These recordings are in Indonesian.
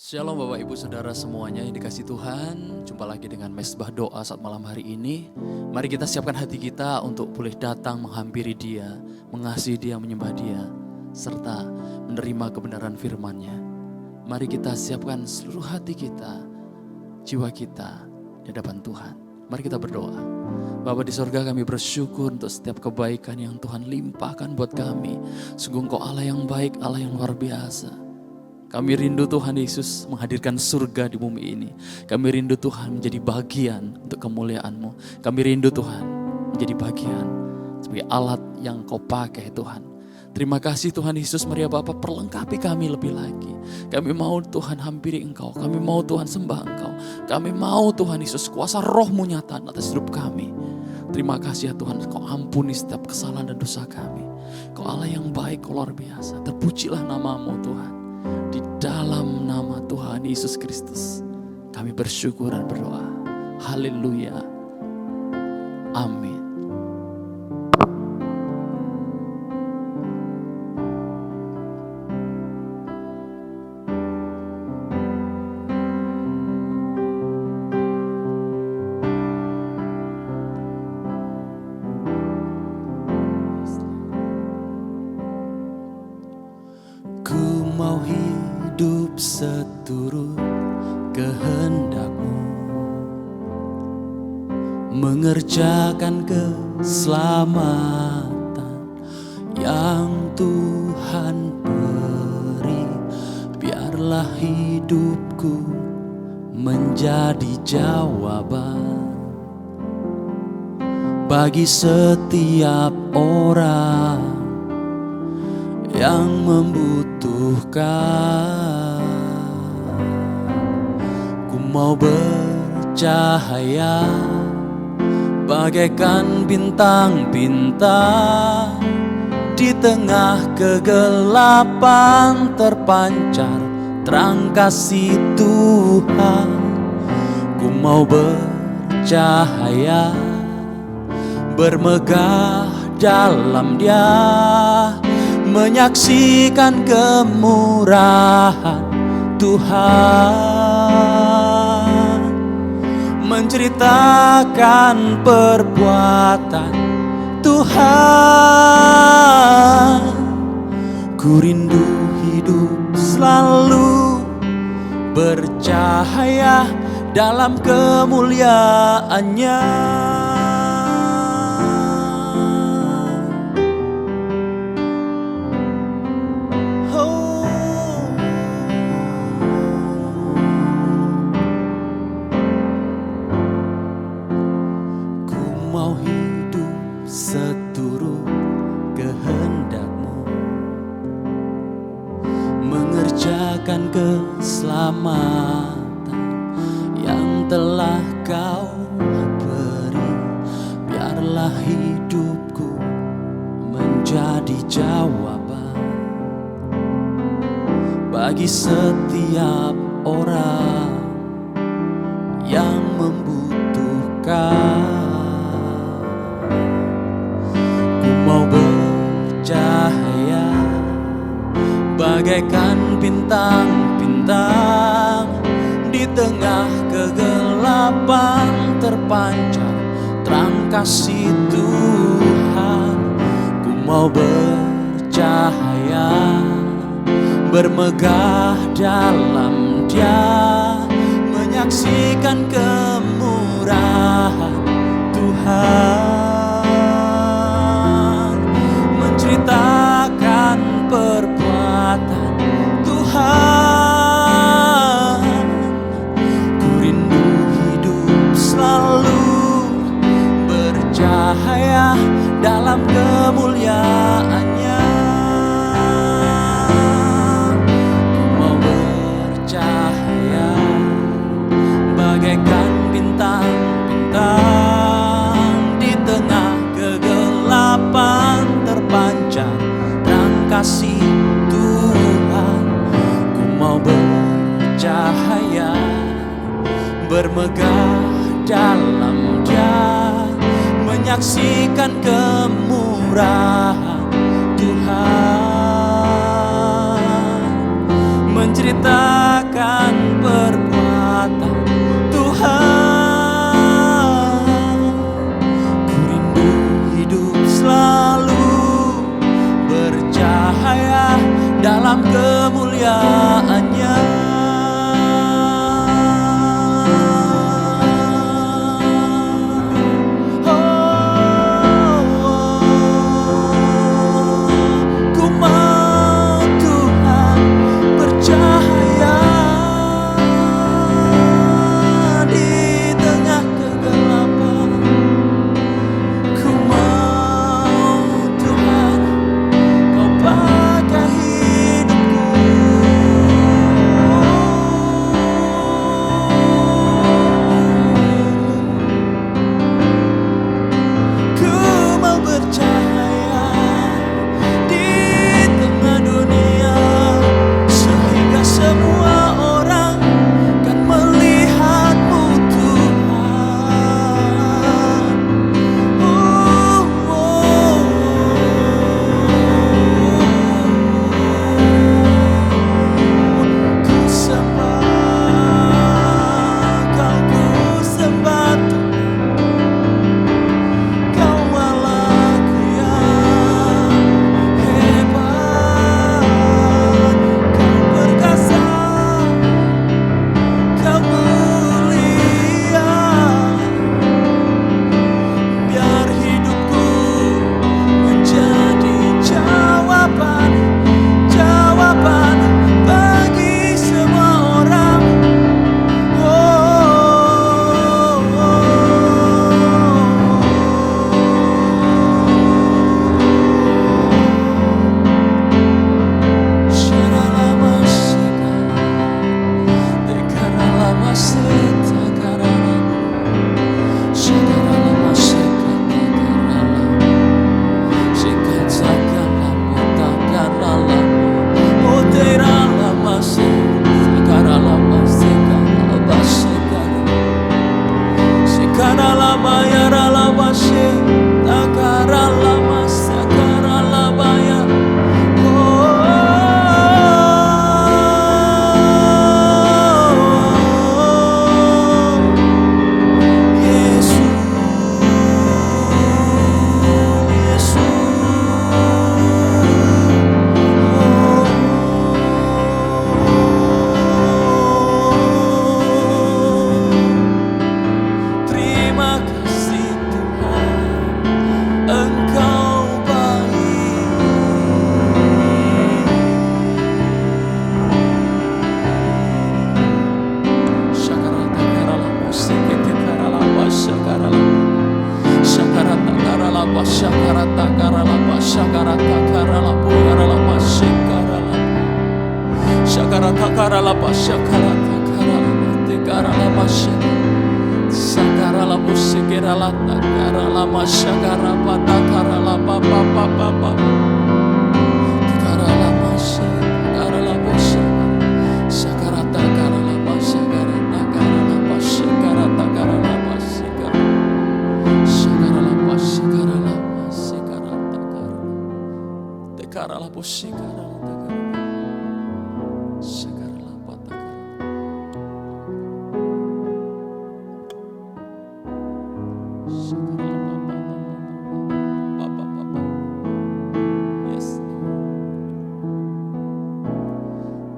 Shalom Bapak Ibu Saudara semuanya yang dikasihi Tuhan. Jumpa lagi dengan Mesbah Doa saat malam hari ini. Mari kita siapkan hati kita untuk boleh datang menghampiri Dia, mengasihi Dia, menyembah Dia, serta menerima kebenaran firman-Nya. Mari kita siapkan seluruh hati kita, jiwa kita di hadapan Tuhan. Mari kita berdoa. Bapa di sorga, kami bersyukur untuk setiap kebaikan yang Tuhan limpahkan buat kami. Sungguh Engkau Allah yang baik, Allah yang luar biasa. Kami rindu Tuhan Yesus menghadirkan surga di bumi ini. Kami rindu Tuhan menjadi bagian untuk kemuliaan-Mu. Kami rindu Tuhan menjadi bagian sebagai alat yang Kau pakai Tuhan. Terima kasih Tuhan Yesus, mari Bapa perlengkapi kami lebih lagi. Kami mau Tuhan hampiri Engkau. Kami mau Tuhan sembah Engkau. Kami mau Tuhan Yesus kuasa Roh-Mu nyata atas hidup kami. Terima kasih ya Tuhan, Kau ampuni setiap kesalahan dan dosa kami. Kau Allah yang baik, Kau luar biasa. Terpujilah nama-Mu Tuhan. Di dalam nama Tuhan Yesus Kristus kami bersyukur dan berdoa. Haleluya. Amin. Ku mau hidup seturut kehendak-Mu, mengerjakan keselamatan yang Tuhan beri. Biarlah hidupku menjadi jawaban bagi setiap orang yang membutuhkan. Ku mau bercahaya bagaikan bintang-bintang, di tengah kegelapan terpancar terang kasih Tuhan. Ku mau bercahaya, bermegah dalam Dia, menyaksikan kemurahan Tuhan, menceritakan perbuatan Tuhan. Ku rindu hidup selalu bercahaya dalam kemuliaan-Nya. Mau hidup seturut kehendak-Mu, mengerjakan keselamatan yang telah Kau beri. Biarlah hidupku menjadi jawaban bagi setiap orang yang membutuhkan. Mau bercahaya bagaikan bintang-bintang, di tengah kegelapan terpancar terang kasih Tuhan. Ku mau bercahaya, bermegah dalam Dia, menyaksikan kemurahan Tuhan, menceritakan perbuatan Tuhan. Ku rindu hidup selalu bercahaya dalam kemuliaan-Nya. Ku mau bercahaya bagaikan bintang-bintang, di tengah kegelapan terpancar terang kasih Tuhan. Ku mau bercahaya, bermegah dalam Dia, menyaksikan kemurahan Tuhan, menceritakan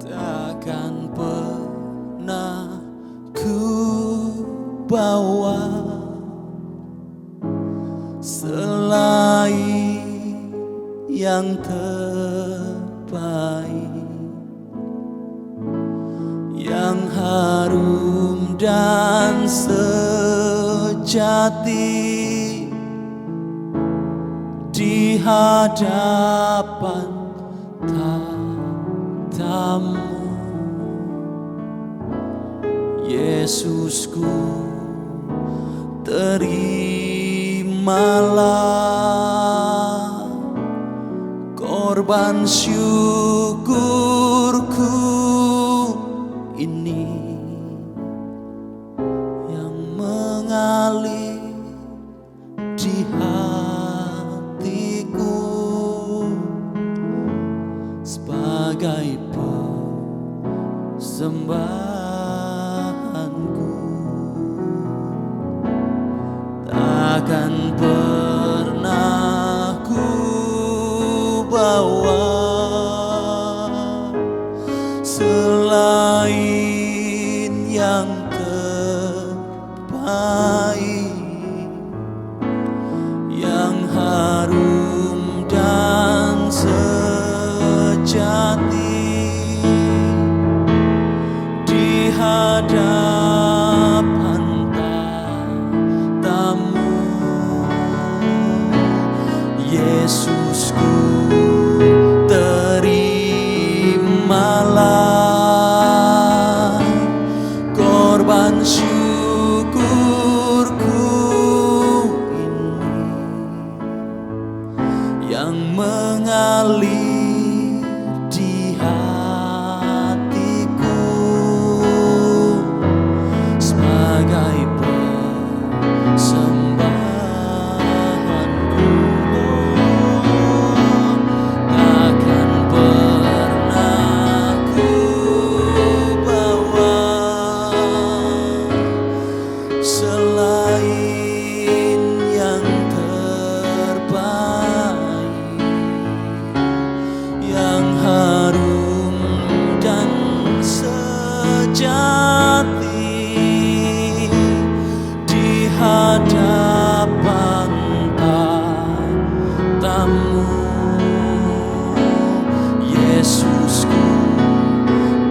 Takkan pernah ku bawa selain yang terbaik, yang harum dan sejati di hadapan tatamu. Yesusku, terimalah korban syukurku ini yang mengalir di hatiku sebagai persembahanku. Takkan pernah ku bawa selain yang terbaik, yang harum dan sejati di hadapan tatamu. Yesusku, terimalah korban syukurku ini yang mengalir di hatiku sebagai persembahanku. Takkan pernah ku bawa selain yang terbaik, yang harum dan sejati di hadapan tatamu. Yesusku,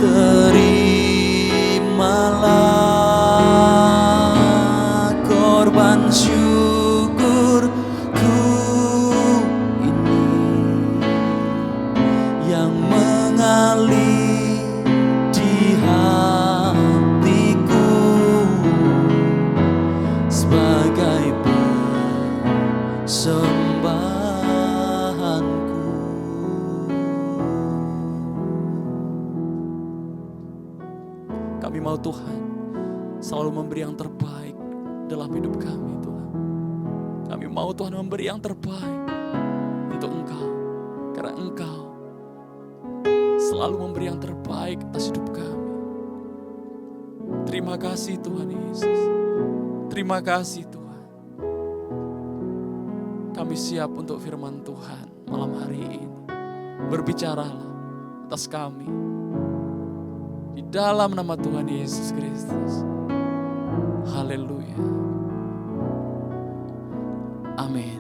terimalah korban syukurku ini yang mengalir di hatiku sebagai persembahanku. Kami mau Tuhan selalu memberi yang terbaik dalam hidup kami, Tuhan. Kami mau Tuhan memberi yang terbaik untuk Engkau, karena Engkau selalu memberi yang terbaik atas hidup kami. Terima kasih Tuhan Yesus. Terima kasih Tuhan. Kami siap untuk firman Tuhan malam hari ini. Berbicaralah atas kami. Di dalam nama Tuhan Yesus Kristus. Haleluya. Amin.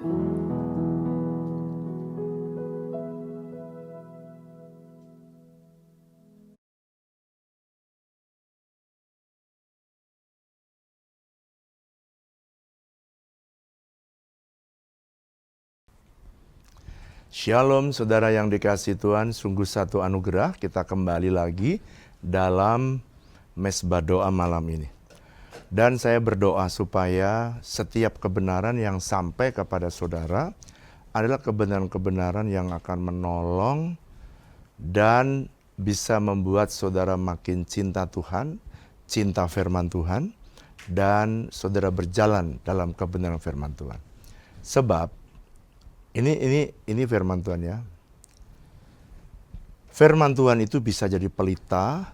Shalom saudara yang dikasihi Tuhan, sungguh satu anugerah kita kembali lagi dalam mesbah doa malam ini. Dan saya berdoa supaya setiap kebenaran yang sampai kepada saudara adalah kebenaran-kebenaran yang akan menolong dan bisa membuat saudara makin cinta Tuhan, cinta firman Tuhan, dan saudara berjalan dalam kebenaran firman Tuhan. Sebab ini firman Tuhan ya. Firman Tuhan itu bisa jadi pelita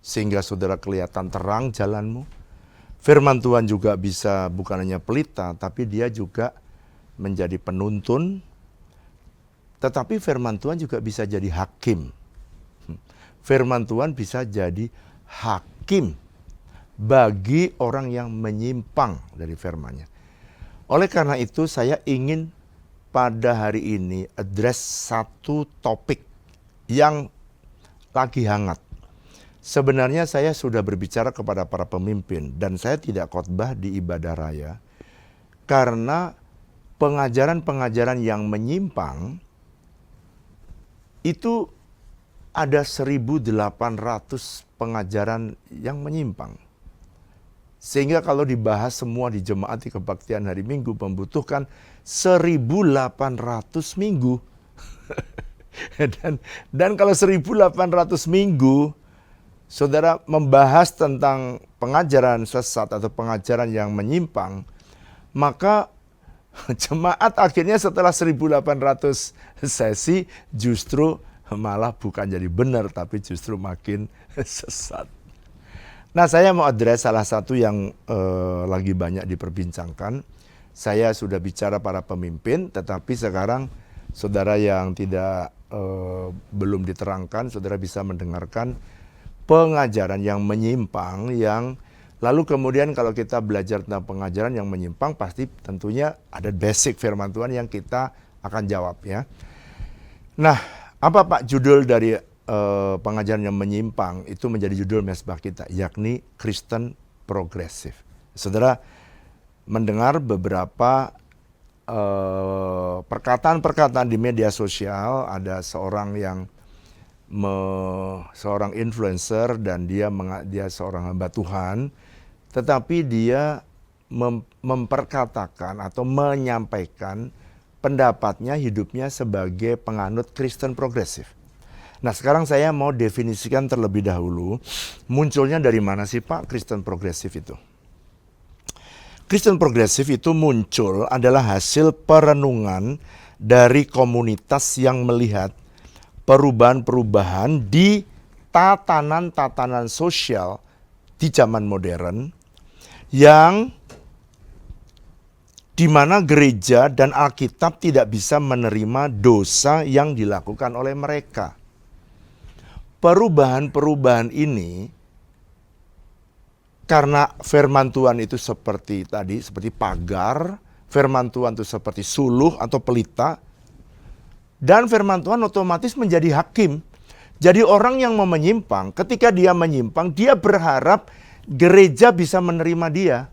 sehingga saudara kelihatan terang jalanmu. Firman Tuhan juga bisa bukan hanya pelita, tapi dia juga menjadi penuntun. Tetapi firman Tuhan juga bisa jadi hakim. Firman Tuhan bisa jadi hakim bagi orang yang menyimpang dari firman-Nya. Oleh karena itu saya ingin pada hari ini address satu topik yang lagi hangat. Sebenarnya saya sudah berbicara kepada para pemimpin dan saya tidak khotbah di ibadah raya karena pengajaran-pengajaran yang menyimpang itu ada 1.800 pengajaran yang menyimpang. Sehingga kalau dibahas semua di jemaat di kebaktian hari Minggu membutuhkan 1.800 minggu. dan kalau 1.800 minggu, saudara membahas tentang pengajaran sesat atau pengajaran yang menyimpang, maka jemaat akhirnya setelah 1.800 sesi justru malah bukan jadi benar, tapi justru makin sesat. Nah, saya mau address salah satu yang lagi banyak diperbincangkan. Saya sudah bicara para pemimpin, tetapi sekarang saudara yang belum diterangkan, saudara bisa mendengarkan pengajaran yang menyimpang, yang lalu kemudian kalau kita belajar tentang pengajaran yang menyimpang, pasti tentunya ada basic firman Tuhan yang kita akan jawab ya. Nah, apa Pak judul dari pengajaran yang menyimpang? Itu menjadi judul mesbah kita, yakni Kristen progresif. Saudara mendengar beberapa perkataan-perkataan di media sosial, ada seorang yang seorang influencer dan dia seorang hamba Tuhan, tetapi dia memperkatakan atau menyampaikan pendapatnya, hidupnya sebagai penganut Kristen progresif. Nah, sekarang saya mau definisikan terlebih dahulu, munculnya dari mana sih Pak Kristen progresif itu? Kristen progresif itu muncul adalah hasil perenungan dari komunitas yang melihat perubahan-perubahan di tatanan-tatanan sosial di zaman modern yang di mana gereja dan Alkitab tidak bisa menerima dosa yang dilakukan oleh mereka. Perubahan-perubahan ini karena firman Tuhan itu seperti pagar, firman Tuhan itu seperti suluh atau pelita, dan firman Tuhan otomatis menjadi hakim. Jadi orang yang mau menyimpang, ketika dia menyimpang, dia berharap gereja bisa menerima dia.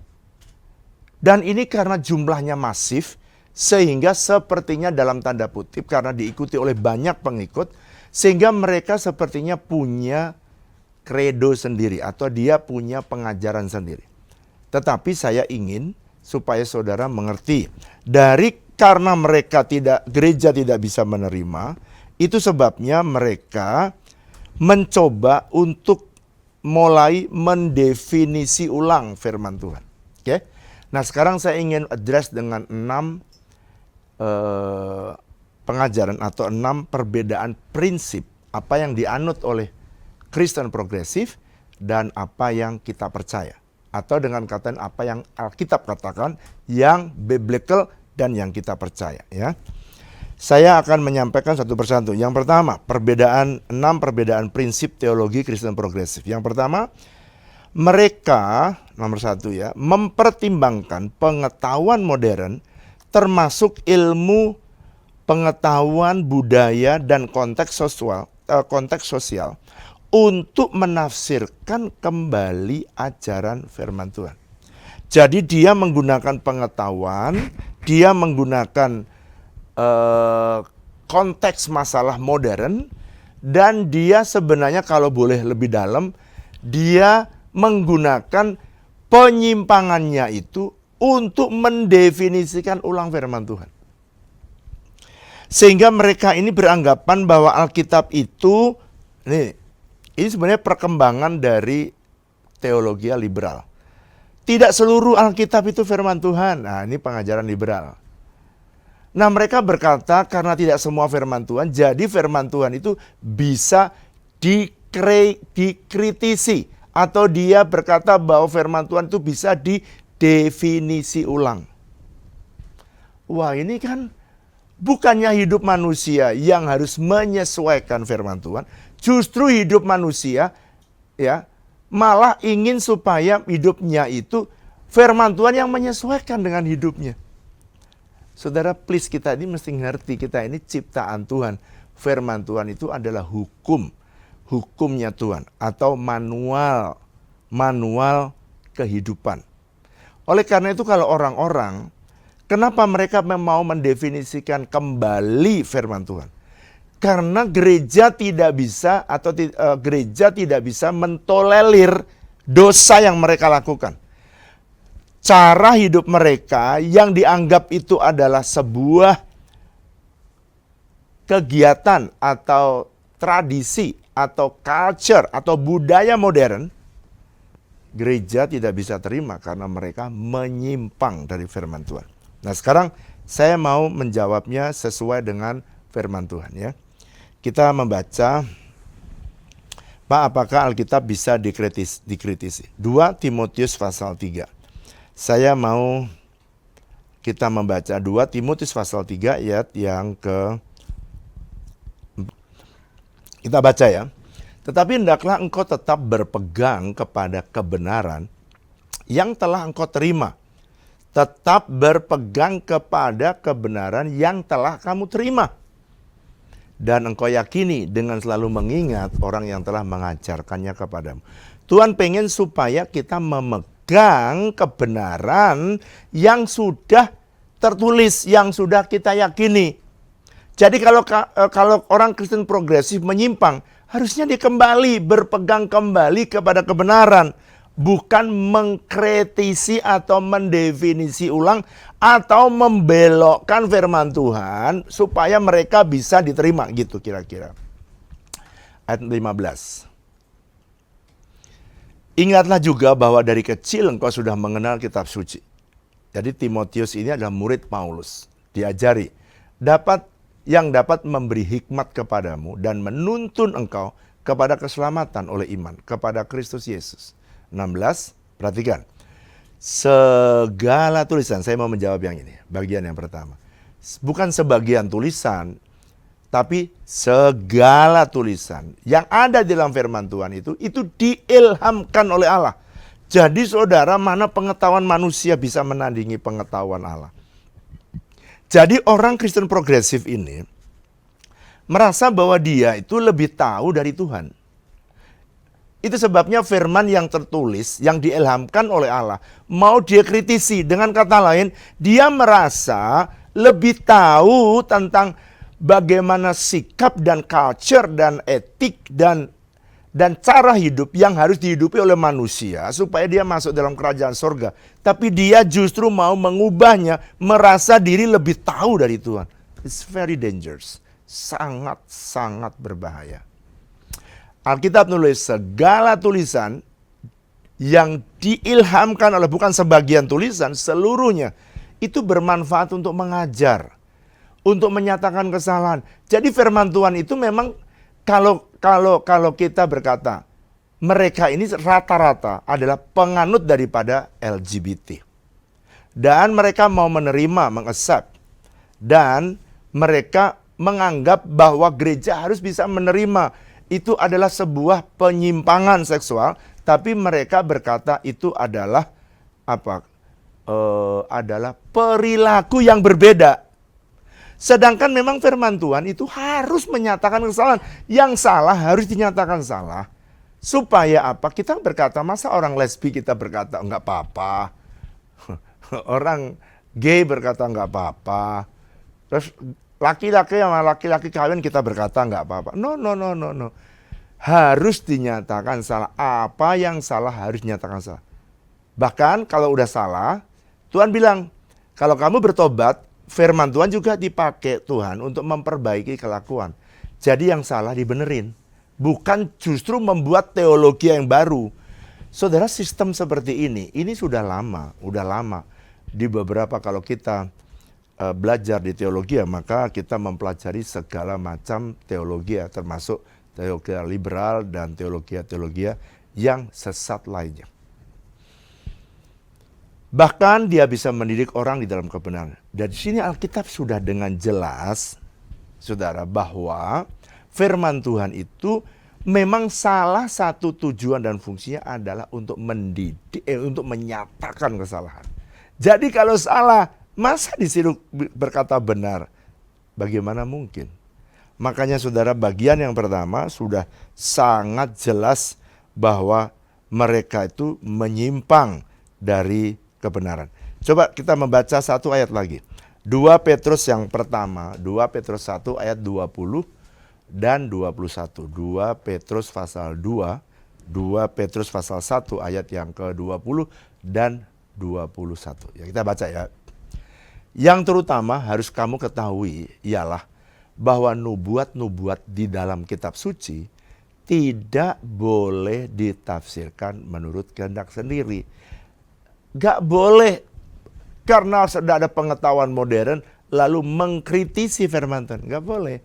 Dan ini karena jumlahnya masif, sehingga sepertinya dalam tanda kutip, karena diikuti oleh banyak pengikut, sehingga mereka sepertinya punya kredo sendiri atau dia punya pengajaran sendiri. Tetapi saya ingin supaya saudara mengerti, karena gereja tidak bisa menerima, itu sebabnya mereka mencoba untuk mulai mendefinisi ulang firman Tuhan. Oke? Nah, sekarang saya ingin address dengan 6 pengajaran atau 6 perbedaan prinsip apa yang dianut oleh Kristen progresif dan apa yang kita percaya. Atau dengan kata apa yang Alkitab katakan, yang biblical dan yang kita percaya ya. Saya akan menyampaikan satu persatu. Yang pertama, 6 perbedaan prinsip teologi Kristen progresif. Yang pertama, mereka nomor 1 ya, mempertimbangkan pengetahuan modern termasuk ilmu pengetahuan budaya dan konteks sosial untuk menafsirkan kembali ajaran firman Tuhan. Jadi dia menggunakan pengetahuan, dia menggunakan konteks masalah modern, dan dia sebenarnya kalau boleh lebih dalam, dia menggunakan penyimpangannya itu untuk mendefinisikan ulang firman Tuhan. Sehingga mereka ini beranggapan bahwa Alkitab itu, ini sebenarnya perkembangan dari teologi liberal. Tidak seluruh Alkitab itu firman Tuhan. Nah, ini pengajaran liberal. Nah, mereka berkata karena tidak semua firman Tuhan, jadi firman Tuhan itu bisa dikritisi. Atau dia berkata bahwa firman Tuhan itu bisa didefinisi ulang. Wah, ini kan bukannya hidup manusia yang harus menyesuaikan firman Tuhan. Justru hidup manusia ya malah ingin supaya hidupnya itu firman Tuhan yang menyesuaikan dengan hidupnya. Saudara, please, kita ini mesti ngerti, kita ini ciptaan Tuhan. Firman Tuhan itu adalah hukumnya Tuhan atau manual kehidupan. Oleh karena itu kalau orang-orang, kenapa mereka mau mendefinisikan kembali firman Tuhan? Karena gereja tidak bisa gereja tidak bisa mentolerir dosa yang mereka lakukan. Cara hidup mereka yang dianggap itu adalah sebuah kegiatan atau tradisi atau culture atau budaya modern, gereja tidak bisa terima karena mereka menyimpang dari firman Tuhan. Nah, sekarang saya mau menjawabnya sesuai dengan firman Tuhan ya. Kita membaca, Pak, apakah Alkitab bisa dikritisi? 2 Timotius pasal 3. Saya mau kita membaca 2 Timotius pasal 3 ayat yang kita baca ya. Tetapi hendaklah engkau tetap berpegang kepada kebenaran yang telah engkau terima. Tetap berpegang kepada kebenaran yang telah kamu terima. Dan engkau yakini dengan selalu mengingat orang yang telah mengajarkannya kepadamu. Tuhan pengen supaya kita memegang kebenaran yang sudah tertulis, yang sudah kita yakini. Jadi kalau orang Kristen progresif menyimpang, harusnya dia kembali, berpegang kembali kepada kebenaran. Bukan mengkritisi atau mendefinisi ulang atau membelokkan firman Tuhan supaya mereka bisa diterima, gitu kira-kira. Ayat 15. Ingatlah juga bahwa dari kecil engkau sudah mengenal kitab suci. Jadi Timotius ini adalah murid Paulus. Diajari yang dapat memberi hikmat kepadamu dan menuntun engkau kepada keselamatan oleh iman kepada Kristus Yesus. 16, perhatikan. Segala tulisan, saya mau menjawab yang ini, bagian yang pertama. Bukan sebagian tulisan, tapi segala tulisan yang ada di dalam firman Tuhan itu diilhamkan oleh Allah. Jadi saudara, mana pengetahuan manusia bisa menandingi pengetahuan Allah. Jadi orang Kristen progresif ini merasa bahwa dia itu lebih tahu dari Tuhan. Itu sebabnya firman yang tertulis, yang diilhamkan oleh Allah, mau dia kritisi. Dengan kata lain, dia merasa lebih tahu tentang bagaimana sikap dan culture dan etik dan cara hidup yang harus dihidupi oleh manusia supaya dia masuk dalam kerajaan surga. Tapi dia justru mau mengubahnya, merasa diri lebih tahu dari Tuhan. It's very dangerous. Sangat-sangat berbahaya. Alkitab nulis segala tulisan yang diilhamkan oleh, bukan sebagian tulisan, seluruhnya itu bermanfaat untuk mengajar, untuk menyatakan kesalahan. Jadi firman Tuhan itu memang kalau kita berkata mereka ini rata-rata adalah penganut daripada LGBT. Dan mereka mau menerima, meng-accept. Dan mereka menganggap bahwa gereja harus bisa menerima. Itu adalah sebuah penyimpangan seksual, tapi mereka berkata itu adalah adalah perilaku yang berbeda. Sedangkan memang firman Tuhan itu harus menyatakan kesalahan. Yang salah harus dinyatakan salah. Supaya apa? Kita berkata, masa orang lesbi kita berkata enggak apa-apa. Orang gay berkata enggak apa-apa. Terus laki-laki sama laki-laki kawin kita berkata nggak apa-apa. No, no, no, no, no. Harus dinyatakan salah. Apa yang salah harus dinyatakan salah. Bahkan kalau udah salah, Tuhan bilang, kalau kamu bertobat, firman Tuhan juga dipakai Tuhan untuk memperbaiki kelakuan. Jadi yang salah dibenerin. Bukan justru membuat teologi yang baru. Saudara, sistem seperti ini sudah lama. Di beberapa kalau kita belajar di teologi, maka kita mempelajari segala macam teologi, termasuk teologi liberal dan teologi yang sesat lainnya. Bahkan dia bisa mendidik orang di dalam kebenaran. Dan di sini Alkitab sudah dengan jelas, saudara, bahwa firman Tuhan itu memang salah satu tujuan dan fungsinya adalah untuk mendidik, untuk menyatakan kesalahan. Jadi kalau salah, masa disuruh berkata benar? Bagaimana mungkin? Makanya saudara, bagian yang pertama sudah sangat jelas bahwa mereka itu menyimpang dari kebenaran. Coba kita membaca satu ayat lagi. 2 Petrus yang pertama, 2 Petrus 1 ayat 20 dan 21. 2 Petrus pasal 2, 2 Petrus pasal 1 ayat yang ke-20 dan 21. Ya, kita baca ya. Yang terutama harus kamu ketahui ialah bahwa nubuat-nubuat di dalam kitab suci tidak boleh ditafsirkan menurut kehendak sendiri. Gak boleh karena sudah ada pengetahuan modern lalu mengkritisi firman Tuhan. Gak boleh.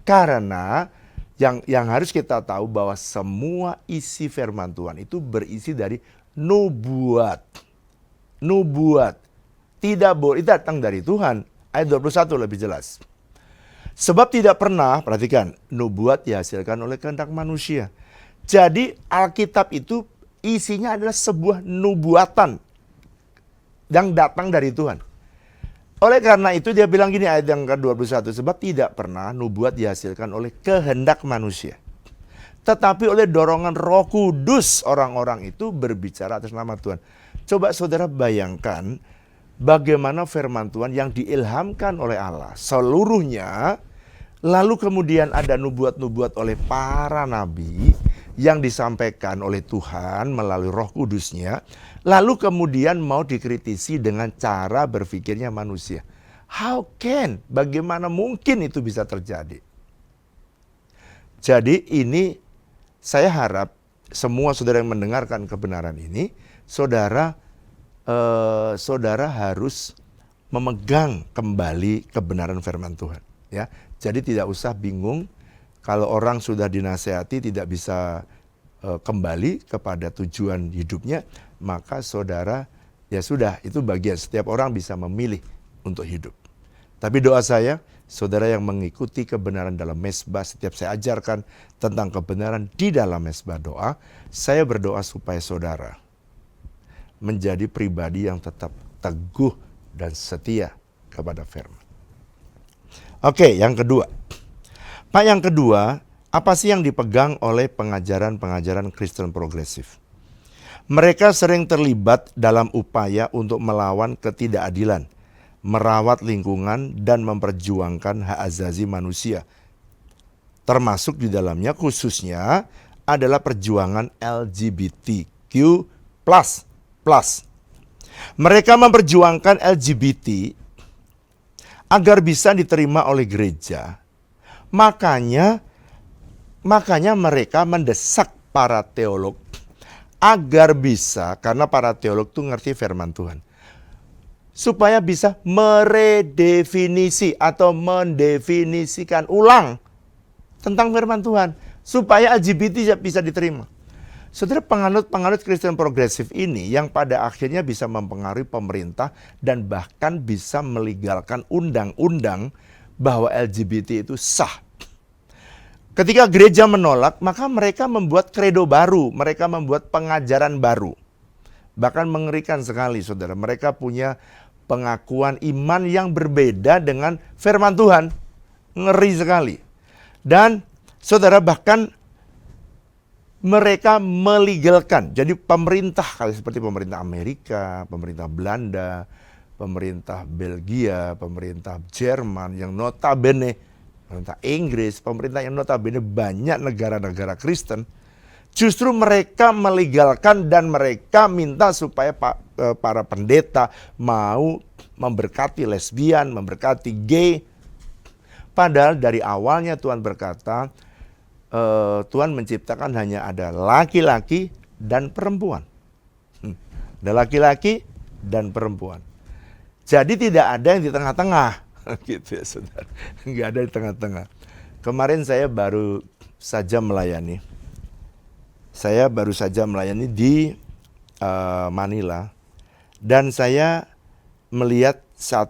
Karena yang harus kita tahu bahwa semua isi firman Tuhan itu berisi dari nubuat. Nubuat. Tidak boleh datang dari Tuhan. Ayat 21 lebih jelas. Sebab tidak pernah, perhatikan, nubuat dihasilkan oleh kehendak manusia. Jadi Alkitab itu isinya adalah sebuah nubuatan yang datang dari Tuhan. Oleh karena itu dia bilang gini, ayat yang ke-21, sebab tidak pernah nubuat dihasilkan oleh kehendak manusia, tetapi oleh dorongan Roh Kudus orang-orang itu berbicara atas nama Tuhan. Coba saudara bayangkan bagaimana firman Tuhan yang diilhamkan oleh Allah seluruhnya, lalu kemudian ada nubuat-nubuat oleh para nabi yang disampaikan oleh Tuhan melalui Roh Kudusnya, lalu kemudian mau dikritisi dengan cara berpikirnya manusia. How can? Bagaimana mungkin itu bisa terjadi? Jadi ini saya harap semua saudara yang mendengarkan kebenaran ini, saudara harus memegang kembali kebenaran firman Tuhan. Ya, jadi tidak usah bingung kalau orang sudah dinasehati tidak bisa kembali kepada tujuan hidupnya, maka saudara ya sudah, itu bagian, setiap orang bisa memilih untuk hidup. Tapi doa saya, saudara yang mengikuti kebenaran dalam mesbah, setiap saya ajarkan tentang kebenaran di dalam mesbah doa, saya berdoa supaya saudara menjadi pribadi yang tetap teguh dan setia kepada firman. Oke, yang kedua. Pak, yang kedua, apa sih yang dipegang oleh pengajaran-pengajaran Kristen progresif? Mereka sering terlibat dalam upaya untuk melawan ketidakadilan, merawat lingkungan, dan memperjuangkan hak asasi manusia. Termasuk di dalamnya khususnya adalah perjuangan LGBTQ+. Mereka memperjuangkan LGBT agar bisa diterima oleh gereja. Makanya mereka mendesak para teolog agar bisa, karena para teolog itu ngerti firman Tuhan, supaya bisa meredefinisi atau mendefinisikan ulang tentang firman Tuhan, supaya LGBT bisa diterima. Saudara, penganut Kristen progresif ini yang pada akhirnya bisa mempengaruhi pemerintah dan bahkan bisa melegalkan undang-undang bahwa LGBT itu sah. Ketika gereja menolak, maka mereka membuat kredo baru, mereka membuat pengajaran baru. Bahkan mengerikan sekali, saudara. Mereka punya pengakuan iman yang berbeda dengan firman Tuhan. Ngeri sekali. Dan saudara, bahkan mereka melegalkan. Jadi pemerintah, seperti pemerintah Amerika, pemerintah Belanda, pemerintah Belgia, pemerintah Jerman yang notabene, pemerintah Inggris, pemerintah yang notabene banyak negara-negara Kristen, justru mereka melegalkan dan mereka minta supaya para pendeta mau memberkati lesbian, memberkati gay. Padahal dari awalnya Tuhan berkata, Tuhan menciptakan hanya ada laki-laki dan perempuan. Ada laki-laki dan perempuan. Jadi tidak ada yang di tengah-tengah. Gitu ya saudara. Nggak ada di tengah-tengah. Kemarin saya baru saja melayani. Di Manila. Dan saya melihat saya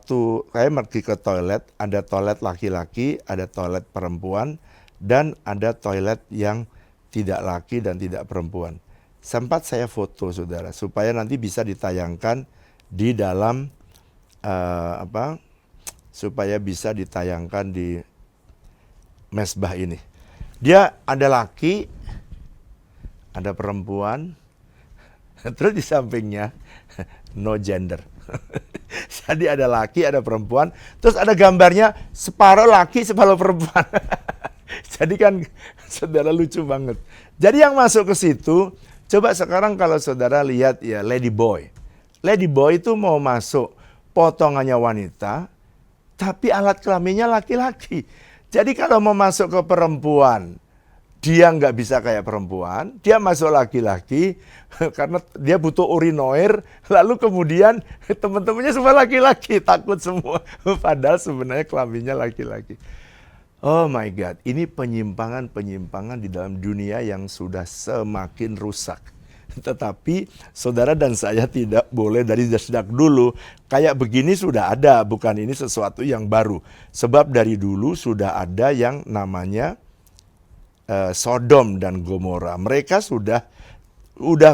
pergi ke toilet, ada toilet laki-laki, ada toilet perempuan, dan ada toilet yang tidak laki dan tidak perempuan. Sempat saya foto saudara, supaya nanti bisa ditayangkan di dalam supaya bisa ditayangkan di mesbah ini. Dia ada laki, ada perempuan, terus di sampingnya no gender. Jadi ada laki, ada perempuan, terus ada gambarnya separuh laki, separuh perempuan. Jadi kan saudara lucu banget. Jadi yang masuk ke situ, coba sekarang kalau saudara lihat ya Lady Boy. Lady Boy itu mau masuk potongannya wanita, tapi alat kelaminnya laki-laki. Jadi kalau mau masuk ke perempuan, dia nggak bisa kayak perempuan, dia masuk laki-laki karena dia butuh urinoir, lalu kemudian teman-temannya semua laki-laki, takut semua. Padahal sebenarnya kelaminnya laki-laki. Oh my God, ini penyimpangan-penyimpangan di dalam dunia yang sudah semakin rusak. Tetapi saudara dan saya tidak boleh dari sejak dulu. Kayak begini sudah ada, bukan ini sesuatu yang baru. Sebab dari dulu sudah ada yang namanya Sodom dan Gomora. Mereka sudah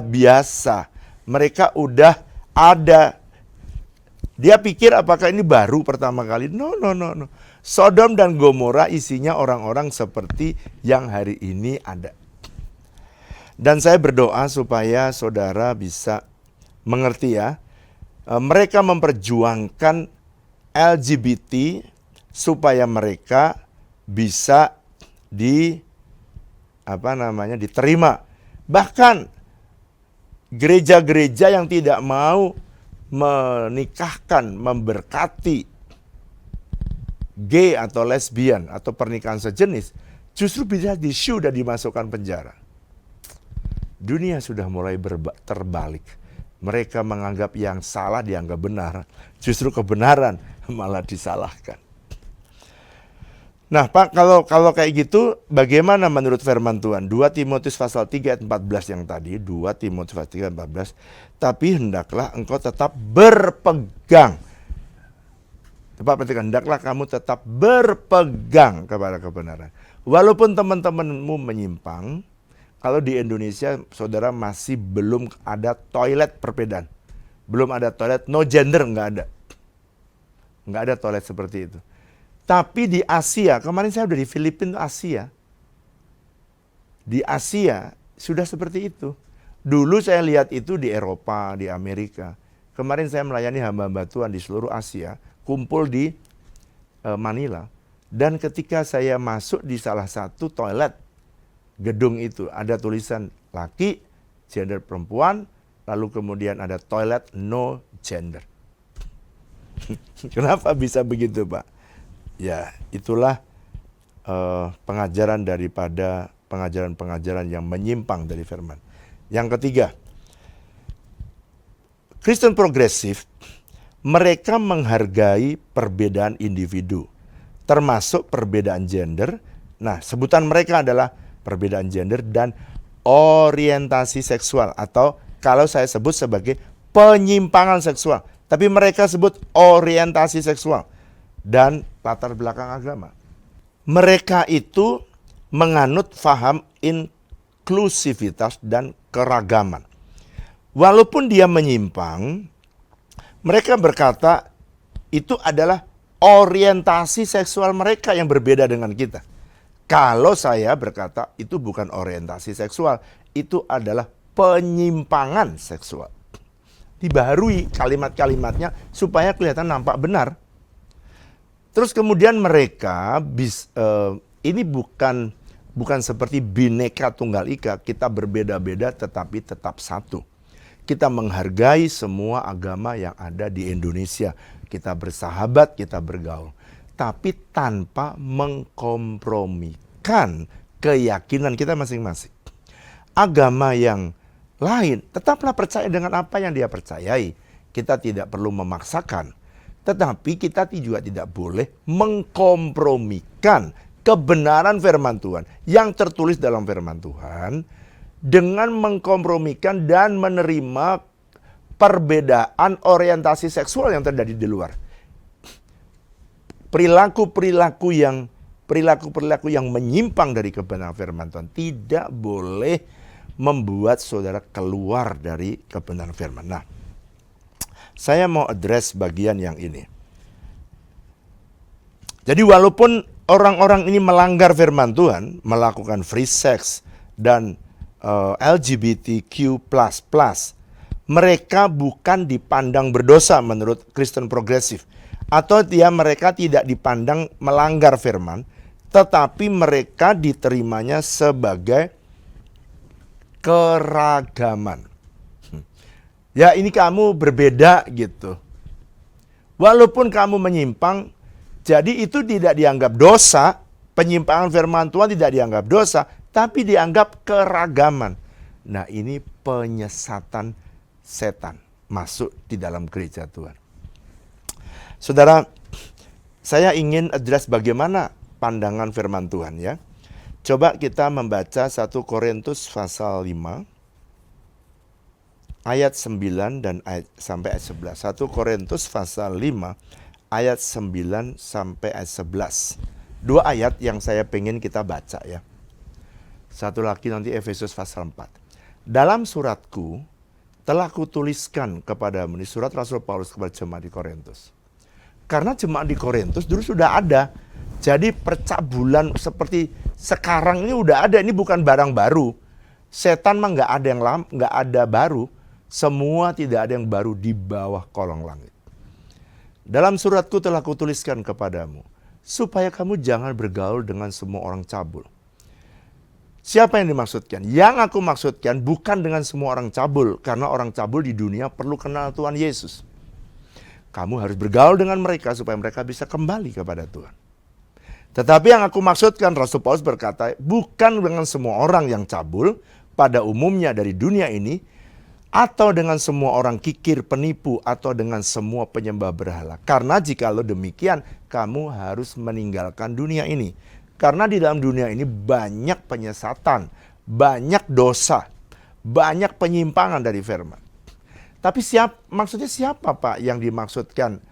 biasa. Mereka udah ada. Dia pikir apakah ini baru pertama kali? No. Sodom dan Gomora isinya orang-orang seperti yang hari ini ada. Dan saya berdoa supaya saudara bisa mengerti ya. Mereka memperjuangkan LGBT supaya mereka bisa diterima. Bahkan gereja-gereja yang tidak mau menikahkan, memberkati gay atau lesbian atau pernikahan sejenis, justru bisa di-issue dan dimasukkan penjara. Dunia sudah mulai terbalik. Mereka menganggap yang salah dianggap benar, justru kebenaran malah disalahkan. Nah Pak, kalau kayak gitu, bagaimana menurut firman Tuhan? 2 Timotius pasal 3 ayat 14 yang tadi, 2 Timotius pasal 3 ayat 14, tapi hendaklah engkau tetap berpegang. Tepat perhatikan, hendaklah kamu tetap berpegang kepada kebenaran. Walaupun teman-temanmu menyimpang, kalau di Indonesia, saudara masih belum ada toilet perbedaan. Belum ada toilet, no gender, nggak ada. Nggak ada toilet seperti itu. Tapi di Asia, kemarin saya udah di Filipina, Asia. Di Asia sudah seperti itu. Dulu saya lihat itu di Eropa, di Amerika. Kemarin saya melayani hamba-hamba Tuhan di seluruh Asia, kumpul di Manila. Dan ketika saya masuk di salah satu toilet gedung itu, ada tulisan laki, gender perempuan, lalu kemudian ada toilet no gender. Kenapa bisa begitu Pak? Ya, itulah pengajaran daripada pengajaran-pengajaran yang menyimpang dari firman. Yang ketiga, Kristen progresif, mereka menghargai perbedaan individu, termasuk perbedaan gender. Nah, sebutan mereka adalah perbedaan gender dan orientasi seksual, atau kalau saya sebut sebagai penyimpangan seksual. Tapi mereka sebut orientasi seksual dan latar belakang agama. Mereka itu menganut faham inklusivitas dan keragaman. Walaupun dia menyimpang, mereka berkata itu adalah orientasi seksual mereka yang berbeda dengan kita. Kalau saya berkata itu bukan orientasi seksual, itu adalah penyimpangan seksual. dibaharui kalimat-kalimatnya supaya kelihatan nampak benar. Terus kemudian mereka ini bukan seperti Bhinneka Tunggal Ika, kita berbeda-beda tetapi tetap satu. Kita menghargai semua agama yang ada di Indonesia. Kita bersahabat, kita bergaul. Tapi tanpa mengkompromikan keyakinan kita masing-masing. Agama yang lain tetaplah percaya dengan apa yang dia percayai. Kita tidak perlu memaksakan. Tetapi kita juga tidak boleh mengkompromikan kebenaran firman Tuhan yang tertulis dalam firman Tuhan dengan mengkompromikan dan menerima perbedaan orientasi seksual yang terjadi di luar. Perilaku-perilaku yang menyimpang dari kebenaran firman Tuhan tidak boleh membuat saudara keluar dari kebenaran firman. Nah, saya mau address bagian yang ini. Jadi walaupun orang-orang ini melanggar firman Tuhan, melakukan free sex dan LGBTQ++, mereka bukan dipandang berdosa menurut Kristen progresif. Atau mereka tidak dipandang melanggar firman, tetapi mereka diterimanya sebagai keragaman. Ya, ini kamu berbeda gitu. Walaupun kamu menyimpang, jadi itu tidak dianggap dosa. Penyimpangan firman Tuhan tidak dianggap dosa, tapi dianggap keragaman. Nah, ini penyesatan setan masuk di dalam gereja Tuhan. Saudara, saya ingin address bagaimana pandangan firman Tuhan ya. Coba kita membaca 1 Korintus pasal 5. Ayat 9 dan sampai ayat 11. 1 Korintus pasal 5 ayat 9 sampai ayat 11. Dua ayat yang saya pengen kita baca ya. Satu lagi nanti Efesus pasal 4. Dalam suratku telah kutuliskan kepadamu, ini surat Rasul Paulus kepada jemaat di Korintus. Karena jemaat di Korintus dulu sudah ada. Jadi percabulan seperti sekarang ini udah ada, ini bukan barang baru. Setan mah nggak ada yang lama, nggak ada baru. Semua tidak ada yang baru di bawah kolong langit. Dalam suratku telah kutuliskan kepadamu, supaya kamu jangan bergaul dengan semua orang cabul. Siapa yang dimaksudkan? Yang aku maksudkan bukan dengan semua orang cabul, karena orang cabul di dunia perlu kenal Tuhan Yesus. Kamu harus bergaul dengan mereka supaya mereka bisa kembali kepada Tuhan. Tetapi yang aku maksudkan, Rasul Paulus berkata, bukan dengan semua orang yang cabul pada umumnya dari dunia ini, atau dengan semua orang kikir, penipu, atau dengan semua penyembah berhala. Karena jikalau demikian, kamu harus meninggalkan dunia ini. Karena di dalam dunia ini banyak penyesatan, banyak dosa, banyak penyimpangan dari firman. Tapi maksudnya siapa Pak yang dimaksudkan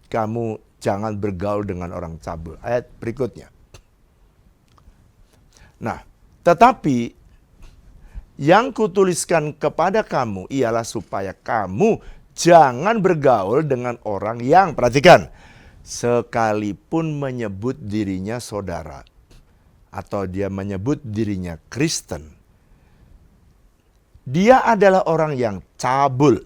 kamu jangan bergaul dengan orang cabul? Ayat berikutnya. Nah, tetapi yang kutuliskan kepada kamu ialah supaya kamu jangan bergaul dengan orang yang, perhatikan, sekalipun menyebut dirinya saudara atau dia menyebut dirinya Kristen, dia adalah orang yang cabul,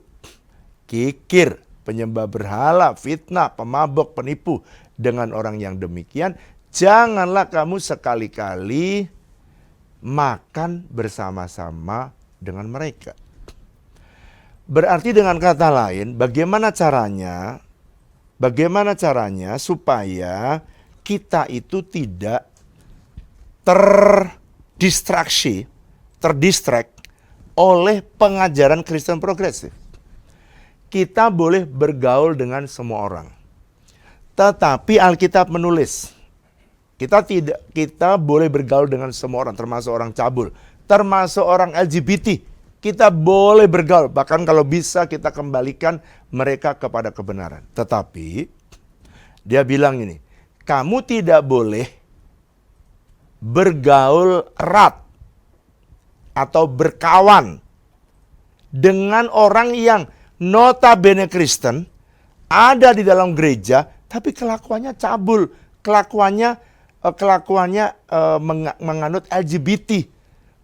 kikir, penyembah berhala, fitnah, pemabok, penipu. Dengan orang yang demikian, janganlah kamu sekali-kali makan bersama-sama dengan mereka. Berarti dengan kata lain, bagaimana caranya supaya kita itu tidak terdistract oleh pengajaran Kristen progresif. Kita boleh bergaul dengan semua orang. Tetapi Alkitab menulis, kita boleh bergaul dengan semua orang, termasuk orang cabul, termasuk orang LGBT. Kita boleh bergaul, bahkan kalau bisa kita kembalikan mereka kepada kebenaran. Tetapi dia bilang ini, kamu tidak boleh bergaul erat atau berkawan dengan orang yang notabene Kristen, ada di dalam gereja, tapi kelakuannya cabul, kelakuannya menganut LGBT,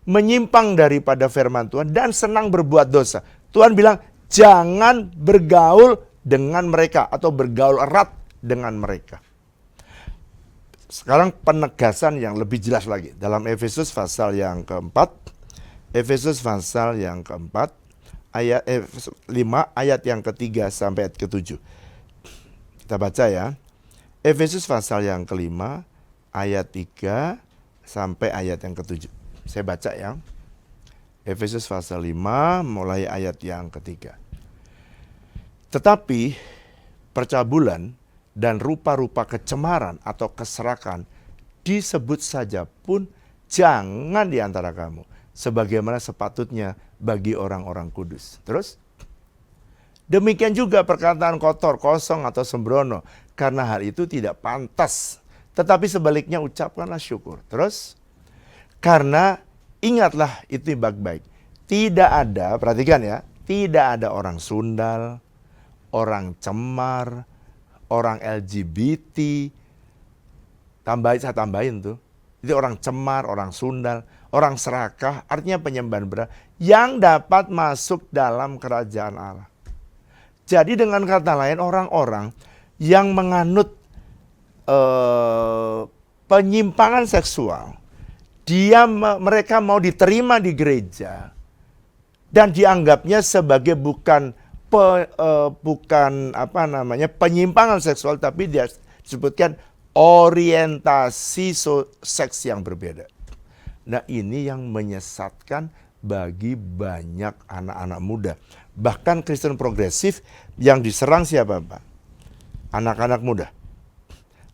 menyimpang daripada firman Tuhan dan senang berbuat dosa. Tuhan bilang, jangan bergaul dengan mereka atau bergaul erat dengan mereka. Sekarang penegasan yang lebih jelas lagi dalam Efesus pasal yang keempat. Efesus pasal yang keempat, ayat 5 ayat yang ketiga sampai ayat ke-7. Kita baca ya. Efesus pasal yang kelima, ayat 3 sampai ayat yang ke-7. Saya baca ya. Efesus pasal 5 mulai ayat yang ketiga. Tetapi percabulan dan rupa-rupa kecemaran atau keserakan disebut saja pun jangan di antara kamu, sebagaimana sepatutnya bagi orang-orang kudus. Terus, demikian juga perkataan kotor, kosong atau sembrono, karena hal itu tidak pantas. Tetapi sebaliknya ucapkanlah syukur. Terus, karena ingatlah itu baik-baik. Tidak ada, perhatikan ya, tidak ada orang sundal, orang cemar, orang LGBT, saya tambahin tuh. Itu orang cemar, orang sundal, orang serakah, artinya penyembahan berhala, yang dapat masuk dalam kerajaan Allah. Jadi dengan kata lain, orang-orang yang menganut penyimpangan seksual, mereka mau diterima di gereja dan dianggapnya sebagai bukan penyimpangan seksual, tapi dia disebutkan orientasi seks yang berbeda. Nah, ini yang menyesatkan bagi banyak anak-anak muda. Bahkan Kristen progresif yang diserang siapa, Pak? Anak-anak muda.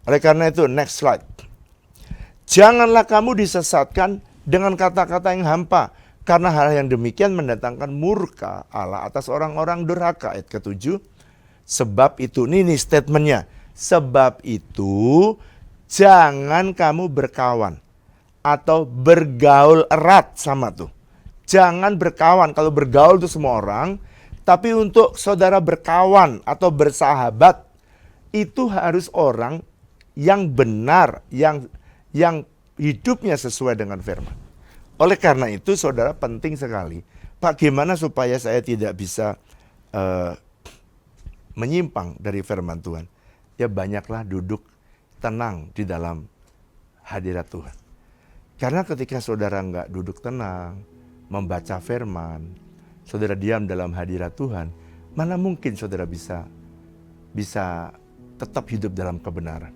Oleh karena itu, next slide. Janganlah kamu disesatkan dengan kata-kata yang hampa, karena hal yang demikian mendatangkan murka Allah atas orang-orang durhaka. Ayat ke-7. Sebab itu, ini statementnya. Sebab itu, jangan kamu berkawan atau bergaul erat sama tuh. Jangan berkawan, kalau bergaul itu semua orang. Tapi untuk saudara berkawan atau bersahabat, itu harus orang yang benar, yang hidupnya sesuai dengan firman. Oleh karena itu, saudara, penting sekali, Pak, gimana supaya saya tidak bisa menyimpang dari firman Tuhan? Ya, banyaklah duduk tenang di dalam hadirat Tuhan. Karena ketika saudara nggak duduk tenang, membaca firman, saudara diam dalam hadirat Tuhan, mana mungkin saudara bisa tetap hidup dalam kebenaran.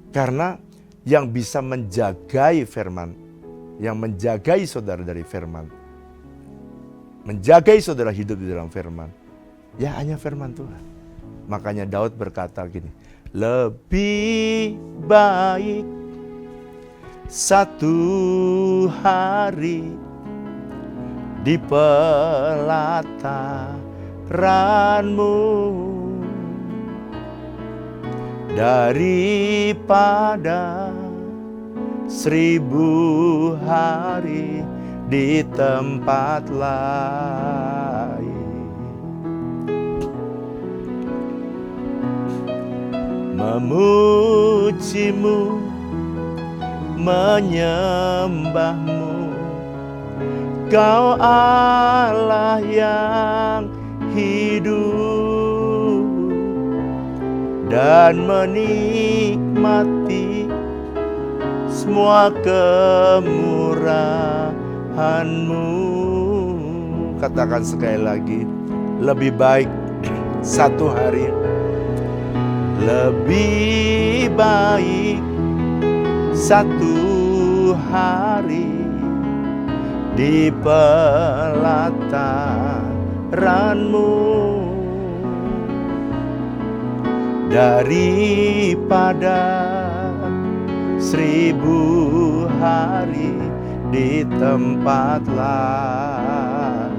Karena yang bisa menjagai firman, yang menjagai saudara dari firman, menjagai saudara hidup di dalam firman, ya hanya firman Tuhan. Makanya Daud berkata gini, lebih baik satu hari di pelataranmu daripada 1000 hari di tempat lain. Memujimu, menyembahmu, Kau Allah yang hidup, dan menikmati semua kemurahan-Mu. Katakan sekali lagi, lebih baik satu hari, lebih baik satu hari di pelataran-Mu daripada 1000 hari di tempat lain.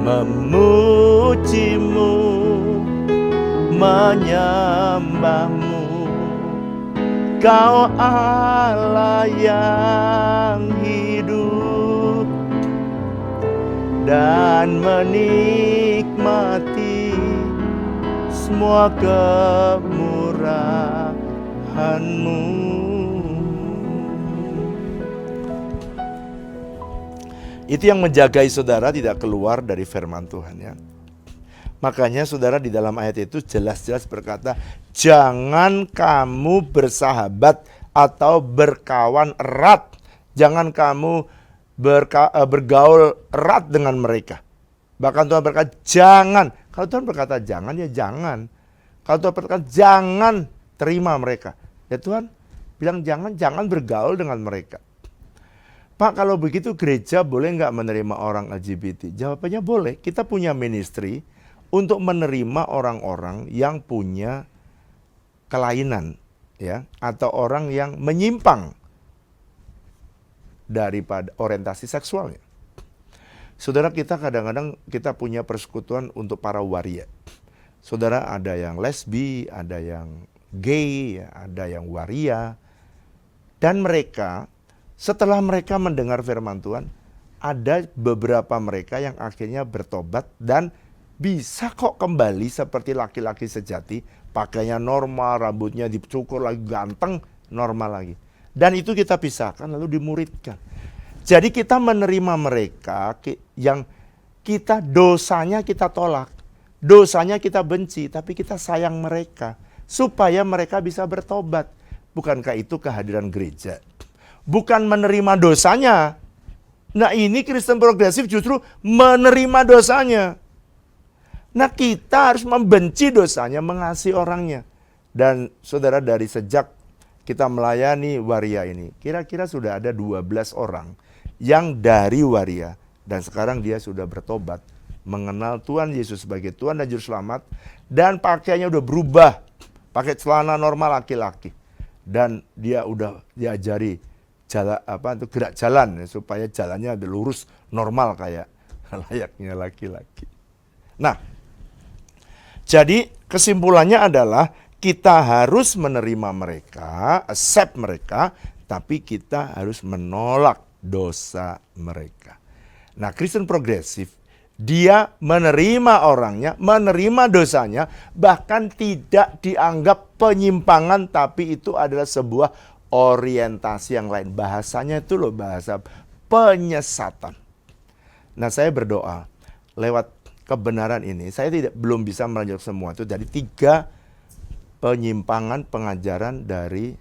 Memujimu, menyembahmu, Kau Allah yang hidup, dan menikmati semua kemurahan-Mu. Itu yang menjagai saudara tidak keluar dari firman Tuhan ya. Makanya saudara di dalam ayat itu jelas-jelas berkata, jangan kamu bersahabat atau berkawan erat. Jangan kamu bergaul erat dengan mereka. Bahkan Tuhan berkata jangan. Kalau Tuhan berkata jangan, ya jangan. Kalau Tuhan berkata jangan terima mereka, ya Tuhan bilang jangan bergaul dengan mereka. Pak, kalau begitu gereja boleh nggak menerima orang LGBT? Jawabannya boleh. Kita punya ministry untuk menerima orang-orang yang punya kelainan, ya, atau orang yang menyimpang daripada orientasi seksualnya. Saudara, kita kadang-kadang kita punya persekutuan untuk para waria. Saudara, ada yang lesbi, ada yang gay, ada yang waria. Dan mereka, setelah mereka mendengar firman Tuhan, ada beberapa mereka yang akhirnya bertobat dan bisa kok kembali seperti laki-laki sejati, pakainya normal, rambutnya dicukur lagi, ganteng, normal lagi. Dan itu kita pisahkan lalu dimuridkan. Jadi kita menerima mereka yang kita dosanya kita tolak, dosanya kita benci, tapi kita sayang mereka supaya mereka bisa bertobat. Bukankah itu kehadiran gereja? Bukan menerima dosanya. Nah, ini Kristen progresif justru menerima dosanya. Nah, kita harus membenci dosanya, mengasihi orangnya. Dan saudara, dari sejak kita melayani waria ini, kira-kira sudah ada 12 orang yang dari waria. Dan sekarang dia sudah bertobat, mengenal Tuhan Yesus sebagai Tuhan dan Juru Selamat. Dan pakaiannya udah berubah, pakai celana normal laki-laki. Dan dia udah diajari gerak jalan, ya, supaya jalannya lurus, normal kayak layaknya laki-laki. Nah, jadi kesimpulannya adalah kita harus menerima mereka, accept mereka, tapi kita harus menolak dosa mereka. Nah, Kristen progresif, dia menerima orangnya, menerima dosanya, bahkan tidak dianggap penyimpangan, tapi itu adalah sebuah orientasi yang lain. Bahasanya itu loh, bahasa penyesatan. Nah, saya berdoa lewat kebenaran ini, saya belum bisa melanjutkan semua itu dari 3 penyimpangan pengajaran dari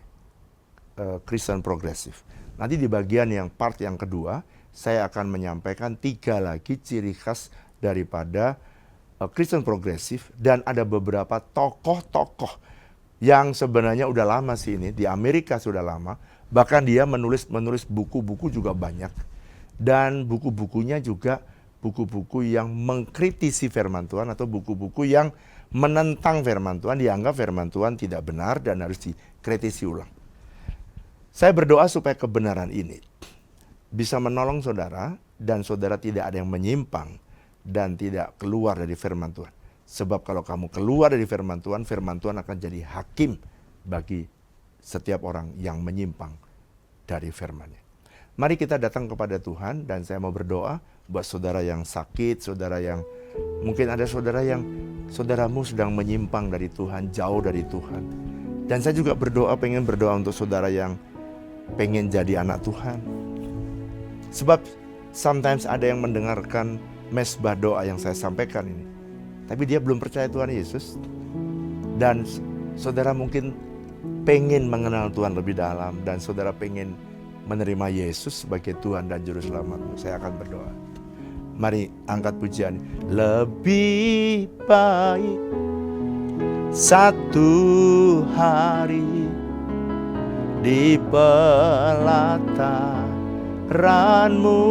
Kristen progresif. Nanti di bagian yang part yang kedua, saya akan menyampaikan 3 lagi ciri khas daripada Kristen progresif, dan ada beberapa tokoh-tokoh yang sebenarnya udah lama sih ini, di Amerika sudah lama, bahkan dia menulis buku-buku juga banyak, dan buku-bukunya juga buku-buku yang mengkritisi firman Tuhan atau buku-buku yang menentang firman Tuhan, dianggap firman Tuhan tidak benar dan harus dikritisi ulang. Saya berdoa supaya kebenaran ini bisa menolong saudara dan saudara tidak ada yang menyimpang dan tidak keluar dari firman Tuhan. Sebab kalau kamu keluar dari firman Tuhan akan jadi hakim bagi setiap orang yang menyimpang dari firman-Nya. Mari kita datang kepada Tuhan, dan saya mau berdoa buat saudara yang sakit, saudara yang mungkin ada saudara yang saudaramu sedang menyimpang dari Tuhan, jauh dari Tuhan. Dan saya juga pengen berdoa untuk saudara yang pengen jadi anak Tuhan. Sebab sometimes ada yang mendengarkan mesbah doa yang saya sampaikan ini, tapi dia belum percaya Tuhan Yesus. Dan saudara mungkin pengen mengenal Tuhan lebih dalam, dan saudara pengen menerima Yesus sebagai Tuhan dan Juru Selamatmu. Saya akan berdoa. Mari angkat pujian. Lebih baik satu hari di pelataran-Mu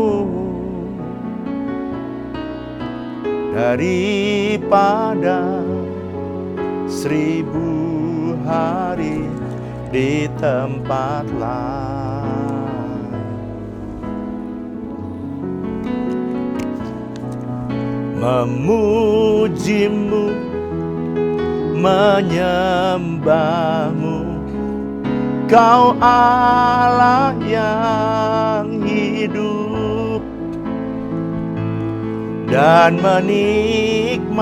daripada 1000 hari di tempat lain. Memuji-Mu, menyembah-Mu, Kau Allah yang hidup, dan menikmati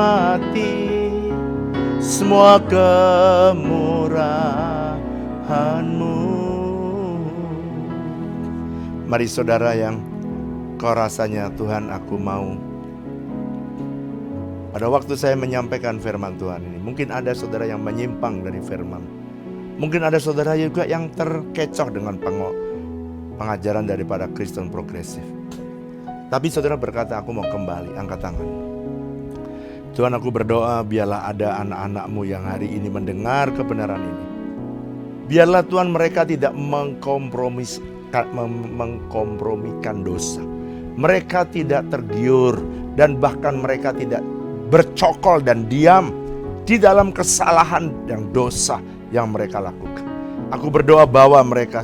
semua kemurahan-Mu. Mari saudara yang kok rasanya Tuhan aku mau. Pada waktu saya menyampaikan firman Tuhan ini, mungkin ada saudara yang menyimpang dari firman. Mungkin ada saudara juga yang terkecoh dengan pengajaran daripada Kristen progresif. Tapi saudara berkata, aku mau kembali, angkat tangan. Tuhan, aku berdoa biarlah ada anak-anak-Mu yang hari ini mendengar kebenaran ini. Biarlah Tuhan mereka tidak mengkompromikan dosa. Mereka tidak tergiur dan bahkan mereka tidak bercokol dan diam di dalam kesalahan dan dosa yang mereka lakukan. Aku berdoa bawa mereka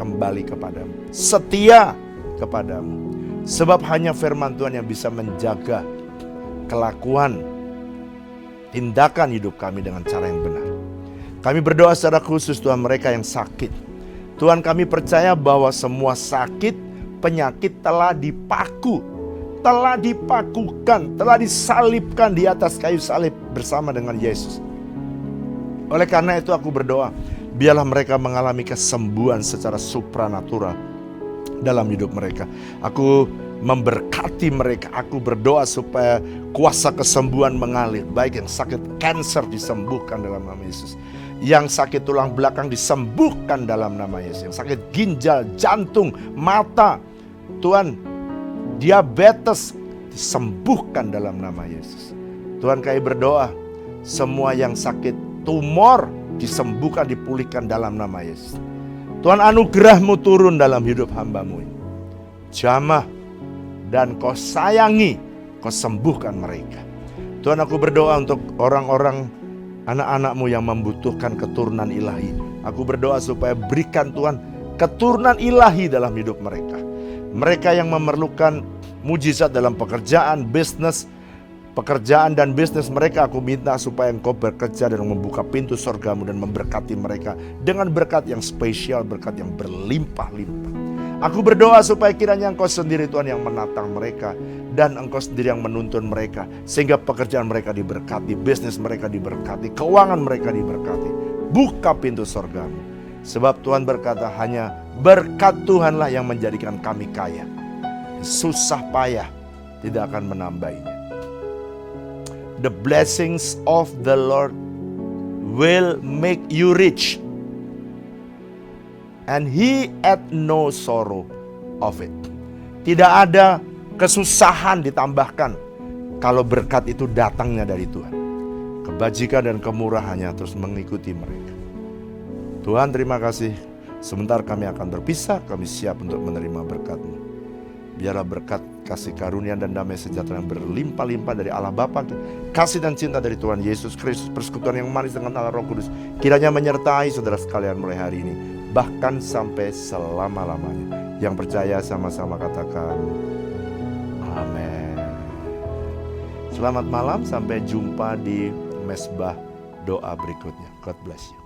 kembali kepadamu, setia kepadamu. Sebab hanya firman Tuhan yang bisa menjaga kelakuan, tindakan hidup kami dengan cara yang benar. Kami berdoa secara khusus Tuhan mereka yang sakit. Tuhan, kami percaya bahwa semua sakit, penyakit telah dipakukan, telah disalibkan di atas kayu salib bersama dengan Yesus. Oleh karena itu aku berdoa, biarlah mereka mengalami kesembuhan secara supranatural dalam hidup mereka. Aku memberkati mereka, aku berdoa supaya kuasa kesembuhan mengalir. Baik yang sakit kanker disembuhkan dalam nama Yesus. Yang sakit tulang belakang disembuhkan dalam nama Yesus. Yang sakit ginjal, jantung, mata, Tuhan, diabetes disembuhkan dalam nama Yesus. Tuhan, kami berdoa semua yang sakit tumor disembuhkan, dipulihkan dalam nama Yesus. Tuhan, anugerah-Mu turun dalam hidup hamba-Mu ini. Jamah dan Kau sayangi, Kau sembuhkan mereka. Tuhan, aku berdoa untuk orang-orang, anak-anak-Mu yang membutuhkan keturunan ilahi. Aku berdoa supaya berikan Tuhan keturunan ilahi dalam hidup mereka. Mereka yang memerlukan mujizat dalam pekerjaan, bisnis, pekerjaan dan bisnis mereka, aku minta supaya Engkau bekerja dan membuka pintu surga-Mu dan memberkati mereka dengan berkat yang spesial, berkat yang berlimpah-limpah. Aku berdoa supaya kiranya Engkau sendiri Tuhan yang menatang mereka dan Engkau sendiri yang menuntun mereka sehingga pekerjaan mereka diberkati, bisnis mereka diberkati, keuangan mereka diberkati. Buka pintu surga-Mu. Sebab Tuhan berkata hanya berkat Tuhanlah yang menjadikan kami kaya. Susah payah tidak akan menambahnya. The blessings of the Lord will make you rich, and He add no sorrow of it. Tidak ada kesusahan ditambahkan kalau berkat itu datangnya dari Tuhan. Kebajikan dan kemurahannya terus mengikuti mereka. Tuhan, terima kasih. Sebentar kami akan berpisah, kami siap untuk menerima berkat-Mu. Biarlah berkat, kasih karunia dan damai sejahtera yang berlimpah-limpah dari Allah Bapa, kasih dan cinta dari Tuhan Yesus Kristus, persekutuan yang manis dengan Allah Roh Kudus, kiranya menyertai saudara sekalian mulai hari ini, bahkan sampai selama-lamanya. Yang percaya sama-sama katakan amin. Selamat malam, sampai jumpa di mesbah doa berikutnya. God bless you.